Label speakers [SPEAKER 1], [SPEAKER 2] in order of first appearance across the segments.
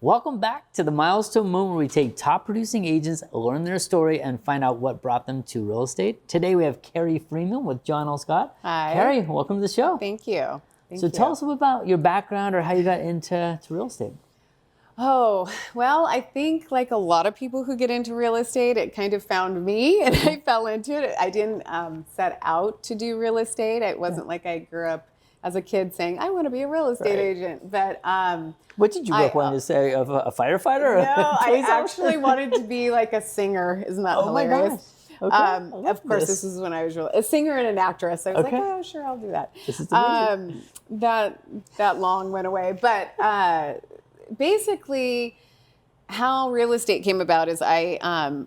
[SPEAKER 1] Welcome back to the Milestone Moment, where we take top producing agents, learn their story, and find out what brought them to real estate. Today we have Carrie Freeman with John L. Scott.
[SPEAKER 2] Hi.
[SPEAKER 1] Carrie, welcome to the show.
[SPEAKER 2] Thank you.
[SPEAKER 1] Tell us a bit about your background or how you got into real estate.
[SPEAKER 2] Oh, well, I think like a lot of people who get into real estate, it kind of found me and I fell into it. I didn't set out to do real estate. It wasn't like I grew up as a kid saying, I want to be a real estate agent. But
[SPEAKER 1] what did you grow up wanting to say? Of a firefighter?
[SPEAKER 2] No, I actually wanted to be like a singer. Isn't that hilarious?
[SPEAKER 1] My gosh. Okay.
[SPEAKER 2] Of course, this is when I was a singer and an actress. I was like, oh, sure, I'll do that.
[SPEAKER 1] This is amazing.
[SPEAKER 2] That long went away. But basically, how real estate came about is I've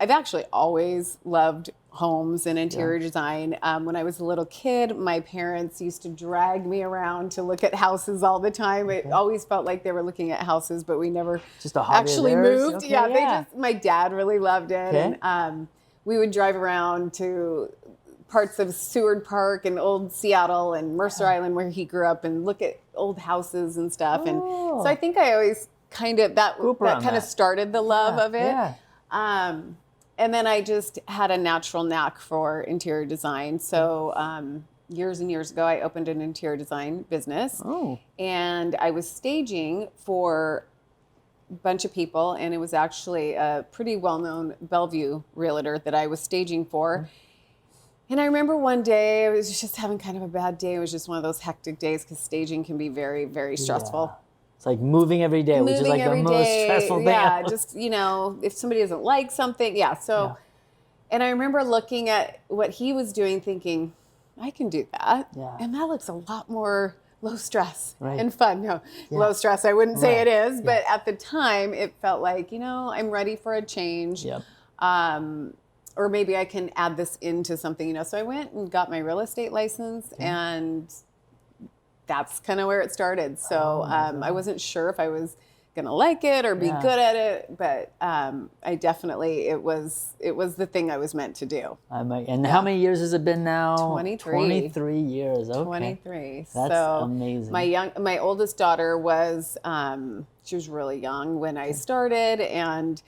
[SPEAKER 2] actually always loved homes and interior design. When I was a little kid, my parents used to drag me around to look at houses all the time. It always felt like they were looking at houses, but we never actually moved. Okay, my dad really loved it. And we would drive around to parts of Seward Park and old Seattle and Mercer Island where he grew up and look at old houses and stuff. And so I think I always kind of, that kind of started the love of it. And then I just had a natural knack for interior design. So years and years ago, I opened an interior design business. And I was staging for a bunch of people. And it was actually a pretty well-known Bellevue realtor that I was staging for. And I remember one day, I was just having kind of a bad day. It was just one of those hectic days because staging can be very, very stressful.
[SPEAKER 1] It's like moving every day, which is like the most stressful thing.
[SPEAKER 2] Yeah, just, if somebody doesn't like something. And I remember looking at what he was doing thinking, I can do that. And that looks a lot more low stress and fun. Low stress, I wouldn't say it is. But at the time, it felt like, I'm ready for a change. Or maybe I can add this into something, So I went and got my real estate license and that's kind of where it started. So I wasn't sure if I was going to like it or be good at it, but I definitely, it was the thing I was meant to do.
[SPEAKER 1] And how many years has it been now?
[SPEAKER 2] 23.
[SPEAKER 1] 23 years. Okay.
[SPEAKER 2] 23.
[SPEAKER 1] That's amazing.
[SPEAKER 2] My oldest daughter was, she was really young when I started, and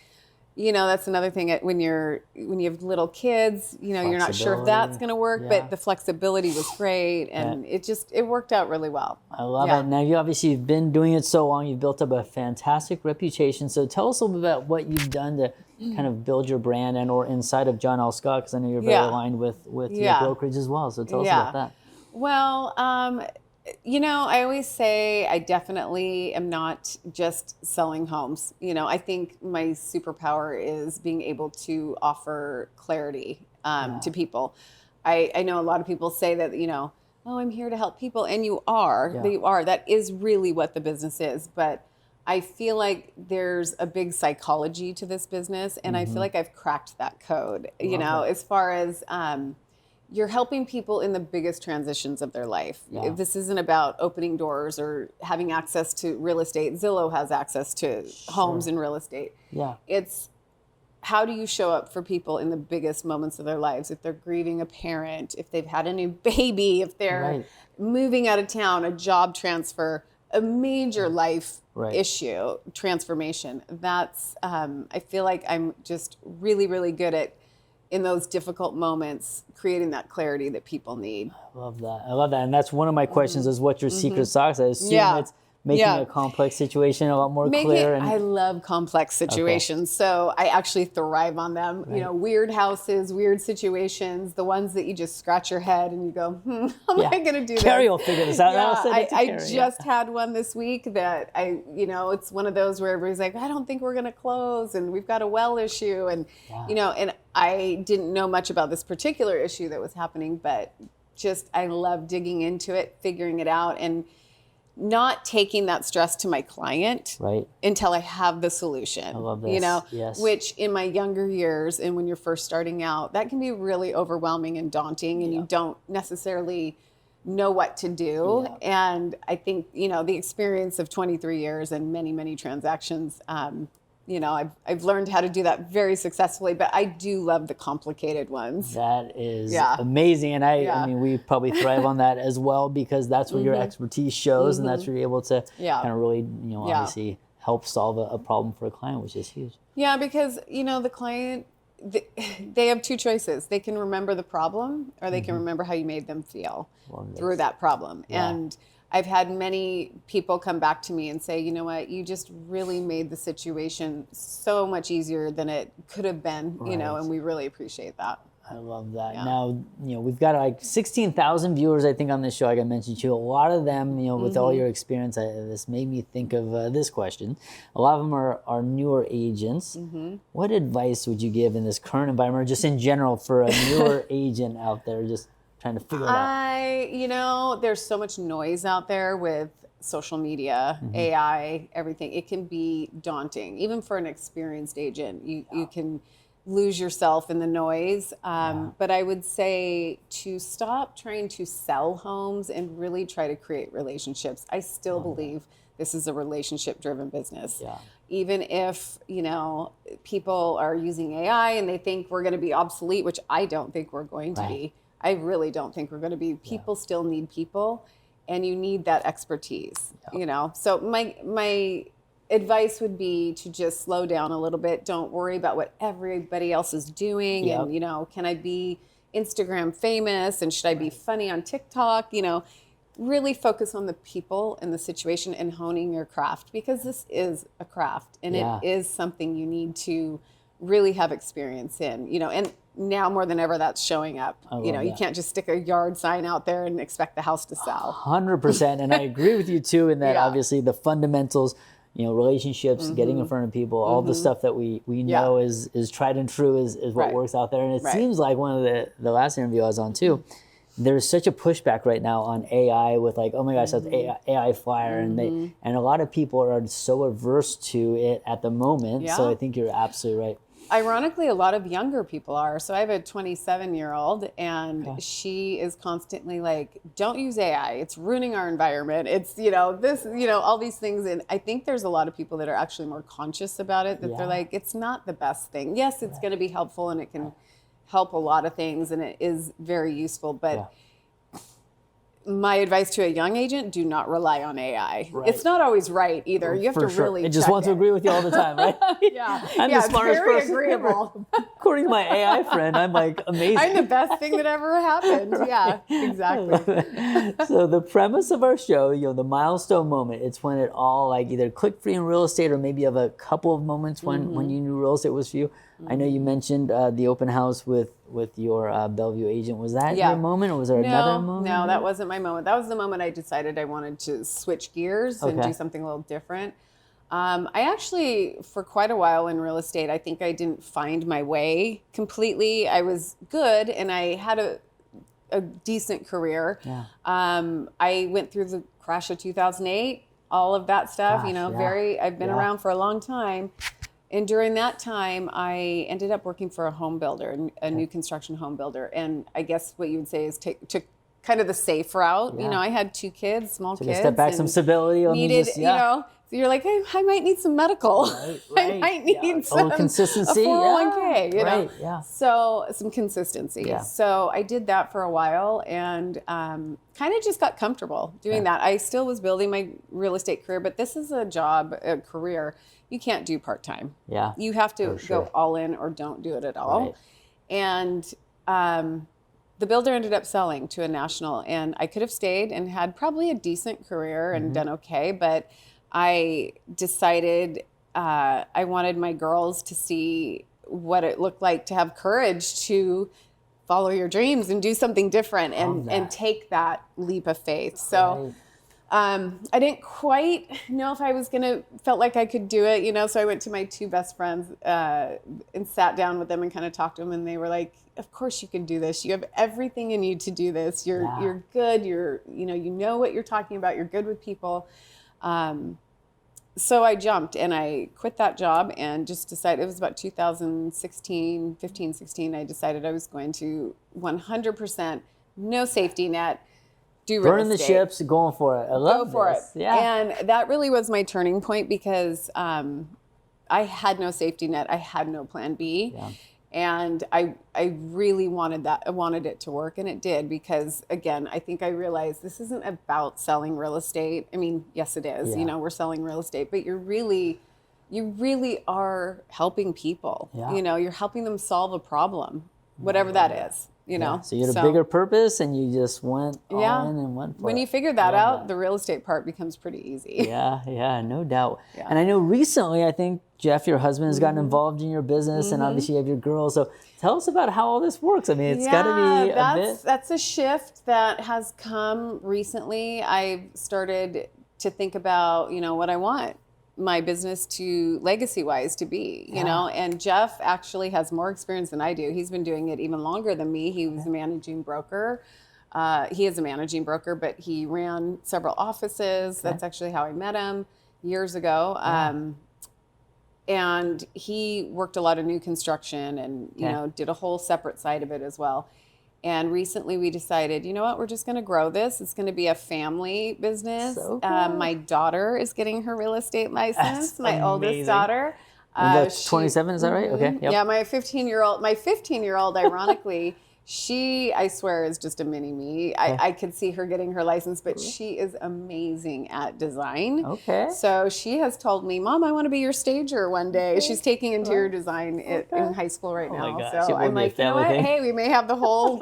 [SPEAKER 2] that's another thing when you have little kids, you're not sure if that's going to work, but the flexibility was great. And it worked out really well.
[SPEAKER 1] I love it. Now you've been doing it so long, you've built up a fantastic reputation. So tell us a little bit about what you've done to kind of build your brand or inside of John L. Scott, because I know you're very aligned with your brokerage as well. So tell us about that.
[SPEAKER 2] Well, I always say I definitely am not just selling homes. I think my superpower is being able to offer clarity to people. I know a lot of people say that, I'm here to help people. And you are. That is really what the business is. But I feel like there's a big psychology to this business. And I feel like I've cracked that code, as far as... you're helping people in the biggest transitions of their life. This isn't about opening doors or having access to real estate. Zillow has access to homes and real estate. It's how do you show up for people in the biggest moments of their lives? If they're grieving a parent, if they've had a new baby, if they're moving out of town, a job transfer, a major life issue, transformation. That's, I feel like I'm just really, really good at, in those difficult moments, creating that clarity that people need.
[SPEAKER 1] I love that. And that's one of my questions is what your secret sauce is. I assume it's making a complex situation a lot more clear.
[SPEAKER 2] I love complex situations. So I actually thrive on them. Weird houses, weird situations, the ones that you just scratch your head and you go, how am I going to do this?
[SPEAKER 1] Carrie will figure this out.
[SPEAKER 2] I just had one this week that it's one of those where everybody's like, I don't think we're going to close and we've got a well issue. And, and I didn't know much about this particular issue that was happening, but I love digging into it, figuring it out, and not taking that stress to my client until I have the solution. I
[SPEAKER 1] love this.
[SPEAKER 2] Which in my younger years and when you're first starting out, that can be really overwhelming and daunting, and you don't necessarily know what to do. And I think, the experience of 23 years and many, many transactions, I've learned how to do that very successfully, but I do love the complicated ones.
[SPEAKER 1] That is amazing. And I mean, we probably thrive on that as well, because that's where your expertise shows and that's where you're able to kind of really, obviously help solve a problem for a client, which is huge.
[SPEAKER 2] Yeah, because, the client, they have two choices. They can remember the problem, or they can remember how you made them feel through that problem. Yeah. And I've had many people come back to me and say, you know what, you just really made the situation so much easier than it could have been, and we really appreciate that.
[SPEAKER 1] I love that. Yeah. Now, we've got like 16,000 viewers, I think, on this show. Like I mentioned to you, a lot of them, with all your experience, this made me think of this question. A lot of them are newer agents. What advice would you give in this current environment, or just in general, for a newer agent out there just trying to figure it out?
[SPEAKER 2] There's so much noise out there with social media, AI, everything. It can be daunting, even for an experienced agent. You can lose yourself in the noise. But I would say to stop trying to sell homes and really try to create relationships. I still believe this is a relationship-driven business. Yeah. Even if, people are using AI and they think we're going to be obsolete, which I don't think we're going to be. I really don't think we're going to be. People still need people, and you need that expertise, So my advice would be to just slow down a little bit. Don't worry about what everybody else is doing. Yep. And, can I be Instagram famous, and should I be funny on TikTok? Really focus on the people and the situation and honing your craft, because this is a craft, and it is something you need to really have experience in, and now more than ever that's showing up. You can't just stick a yard sign out there and expect the house to sell.
[SPEAKER 1] 100%. And I agree with you too, in that obviously the fundamentals, relationships, getting in front of people, all the stuff that we know is tried and true is what works out there. And it seems like one of the last interview I was on too, there's such a pushback right now on AI with like, oh my gosh, that's AI flyer. And a lot of people are so averse to it at the moment. Yeah. So I think you're absolutely right.
[SPEAKER 2] Ironically, a lot of younger people are. So I have a 27-year-old, and she is constantly like, don't use AI. It's ruining our environment. It's, this, all these things. And I think there's a lot of people that are actually more conscious about it, that they're like, it's not the best thing. Yes, it's going to be helpful, and it can help a lot of things, and it is very useful. But my advice to a young agent, do not rely on AI. Right. It's not always right either. You have to really
[SPEAKER 1] It just wants to agree with you all the time, right? I'm the smartest
[SPEAKER 2] very
[SPEAKER 1] person
[SPEAKER 2] agreeable.
[SPEAKER 1] According to my AI friend, I'm like amazing.
[SPEAKER 2] I'm the best thing that ever happened. Yeah, exactly.
[SPEAKER 1] So the premise of our show, the milestone moment, it's when it all like either clicked for you in real estate, or maybe you have a couple of moments when you knew real estate was for you. I know you mentioned the open house with your Bellevue agent. Was that your moment, or was there another moment?
[SPEAKER 2] No, that wasn't my moment. That was the moment I decided I wanted to switch gears and do something a little different. I actually, for quite a while in real estate, I think I didn't find my way completely. I was good, and I had a decent career. Yeah. I went through the crash of 2008, all of that stuff. I've been around for a long time. And during that time, I ended up working for a home builder, a new construction home builder. And I guess what you would say is took kind of the safe route. Yeah. I had 2 kids, small kids.
[SPEAKER 1] Step back, some stability.
[SPEAKER 2] Needed, so you're like, hey, I might need some medical. Right. I might need some
[SPEAKER 1] consistency.
[SPEAKER 2] A 401k, you know?
[SPEAKER 1] Right. Yeah.
[SPEAKER 2] So some consistency. Yeah. So I did that for a while, and kind of just got comfortable doing that. I still was building my real estate career, but this is a career you can't do part-time. Yeah. You have to go all in, or don't do it at all. Right. And the builder ended up selling to a national, and I could have stayed and had probably a decent career and done okay, but I decided I wanted my girls to see what it looked like to have courage to follow your dreams and do something different and take that leap of faith. So I didn't quite know if I was felt like I could do it, so I went to my 2 best friends and sat down with them and kind of talked to them, and they were like, of course you can do this. You have everything you need to do this. You're good. You know what you're talking about. You're good with people. So I jumped, and I quit that job and just decided, it was about 2016, 15, 16, I decided I was going to 100% no safety net, do real
[SPEAKER 1] Burn the
[SPEAKER 2] estate.
[SPEAKER 1] ships, going for it. I love
[SPEAKER 2] Go for
[SPEAKER 1] this.
[SPEAKER 2] it.
[SPEAKER 1] Yeah.
[SPEAKER 2] And that really was my turning point, because I had no safety net. I had no plan B. Yeah. And I really wanted that. I wanted it to work, and it did, because again, I think I realized this isn't about selling real estate. I mean, yes, it is.
[SPEAKER 1] Yeah.
[SPEAKER 2] We're selling real estate, but you really are helping people.
[SPEAKER 1] Yeah.
[SPEAKER 2] You're helping them solve a problem, whatever that is.
[SPEAKER 1] So you had a bigger purpose, and you just went all in and went for it.
[SPEAKER 2] When you figure that out, the real estate part becomes pretty easy.
[SPEAKER 1] Yeah, no doubt.
[SPEAKER 2] Yeah.
[SPEAKER 1] And I know recently, I think Jeff, your husband, has gotten involved in your business, and obviously you have your girls. So tell us about how all this works. I mean, it's got to be a bit.
[SPEAKER 2] That's a shift that has come recently. I've started to think about, what I want my business to legacy-wise to be, and Jeff actually has more experience than I do. He's been doing it even longer than me. He was a managing broker. He is a managing broker, but he ran several offices. That's actually how I met him years ago. And he worked a lot of new construction and, did a whole separate side of it as well. And recently we decided, you know what, we're just going to grow this. It's going to be a family business.
[SPEAKER 1] So cool.
[SPEAKER 2] My daughter is getting her real estate license, my oldest daughter.
[SPEAKER 1] That's 27, is that right? Okay. Yep.
[SPEAKER 2] Yeah, my 15-year-old, ironically, she, I swear, is just a mini me. I could see her getting her license, but she is amazing at design.
[SPEAKER 1] Okay.
[SPEAKER 2] So she has told me, Mom, I want to be your stager one day. Okay. She's taking interior design in high school right now.
[SPEAKER 1] My gosh.
[SPEAKER 2] So I'm like, you know what? Hey, we may have the whole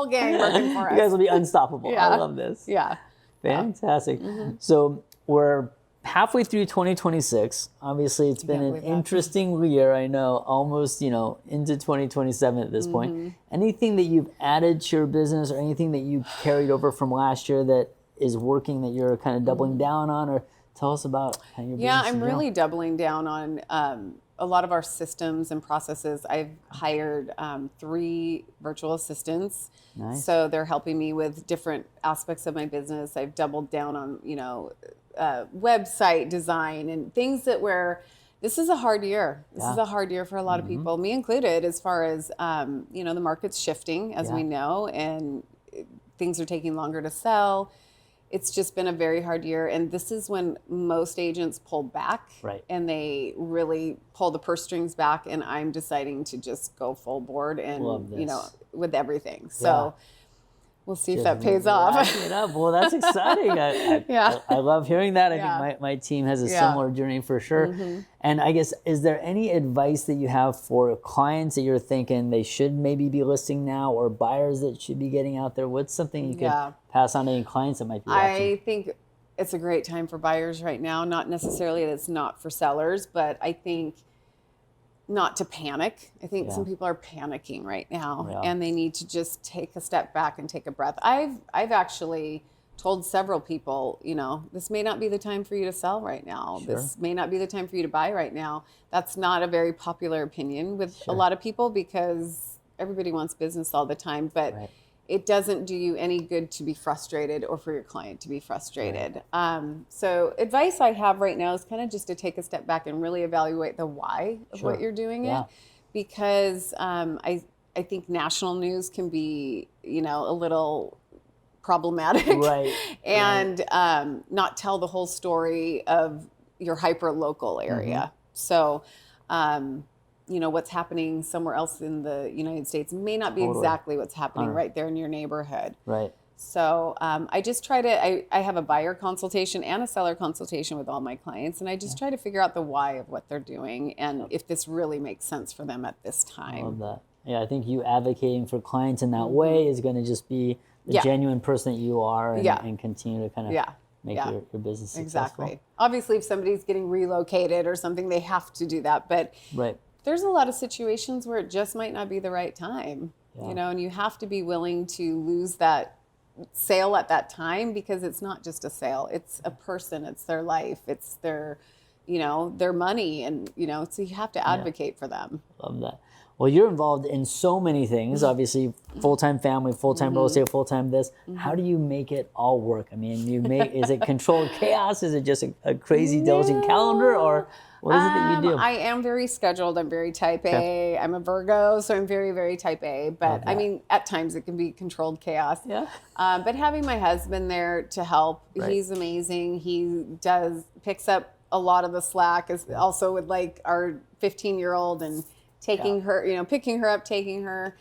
[SPEAKER 2] gang working for us.
[SPEAKER 1] You guys will be unstoppable. I love this.
[SPEAKER 2] Yeah.
[SPEAKER 1] Fantastic. So we're halfway through 2026. Obviously, it's been an interesting year. I know, almost, into 2027 at this point. Anything that you've added to your business, or anything that you carried over from last year that is working, that you're kind of doubling down on, or tell us about how your business
[SPEAKER 2] Yeah,
[SPEAKER 1] is
[SPEAKER 2] I'm
[SPEAKER 1] going.
[SPEAKER 2] really doubling down on a lot of our systems and processes. I've hired 3 virtual assistants.
[SPEAKER 1] Nice.
[SPEAKER 2] So they're helping me with different aspects of my business. I've doubled down on, website design and things where this is a hard year. This is a hard year for a lot of people, me included, as far as, the market's shifting, as we know, and things are taking longer to sell. It's just been a very hard year. And this is when most agents pull back, and they really pull the purse strings back. And I'm deciding to just go full board and, with everything. So we'll see if that pays off.
[SPEAKER 1] Well, that's exciting. I love hearing that. I think my team has a similar journey for sure. And I guess, is there any advice that you have for clients that you're thinking they should maybe be listing now, or buyers that should be getting out there? What's something you could pass on to any clients that might be watching?
[SPEAKER 2] I think it's a great time for buyers right now. Not necessarily that it's not for sellers, but I think not to panic. I think some people are panicking right now, and they need to just take a step back and take a breath. I've actually told several people, this may not be the time for you to sell right now. Sure. This may not be the time for you to buy right now. That's not a very popular opinion with a lot of people, because everybody wants business all the time, but it doesn't do you any good to be frustrated, or for your client to be frustrated. So advice I have right now is kind of just to take a step back and really evaluate the why of what you're doing it, because I think national news can be, a little problematic, and not tell the whole story of your hyper local area. So, what's happening somewhere else in the United States may not be exactly what's happening right there in your neighborhood. So I just try to, I have a buyer consultation and a seller consultation with all my clients, and I just try to figure out the why of what they're doing, and if this really makes sense for them at this time.
[SPEAKER 1] I love that. Yeah, I think you advocating for clients in that way is going to just be the genuine person that you are, and continue to kind of make your business successful.
[SPEAKER 2] Exactly. Obviously, if somebody's getting relocated or something, they have to do that. But there's a lot of situations where it just might not be the right time, and you have to be willing to lose that sale at that time, because it's not just a sale. It's a person, it's their life, it's their, their money, and, so you have to advocate for them.
[SPEAKER 1] Love that. Well, you're involved in so many things, obviously, full-time family, full-time real estate, full-time this. How do you make it all work? I mean, is it controlled chaos? Is it just a crazy diligent calendar, or what is it that you do?
[SPEAKER 2] I am very scheduled. I'm very type A. I'm a Virgo, so I'm very, very type A. But I mean, at times it can be controlled chaos. But having my husband there to help, he's amazing. He picks up a lot of the slack, as also with like our 15-year-old, and taking her, picking her up, taking her,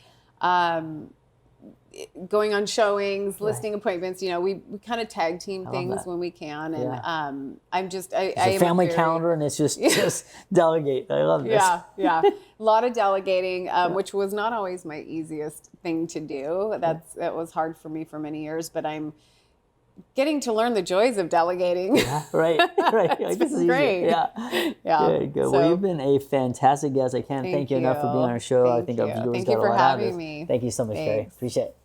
[SPEAKER 2] going on showings, listing appointments. We kind of tag team things when we can. And I'm just, I
[SPEAKER 1] a family calendar, and it's just delegate. I love this.
[SPEAKER 2] Yeah. A lot of delegating, which was not always my easiest thing to do. That was hard for me for many years, but I'm getting to learn the joys of delegating.
[SPEAKER 1] Yeah, right.
[SPEAKER 2] This is great.
[SPEAKER 1] Yeah. Good.
[SPEAKER 2] So,
[SPEAKER 1] well, you've been a fantastic guest. I can't thank you enough for being on our show. I think our viewers got a lot out of this.
[SPEAKER 2] Thank you for having me.
[SPEAKER 1] Thank you so much, Carrie. Appreciate it.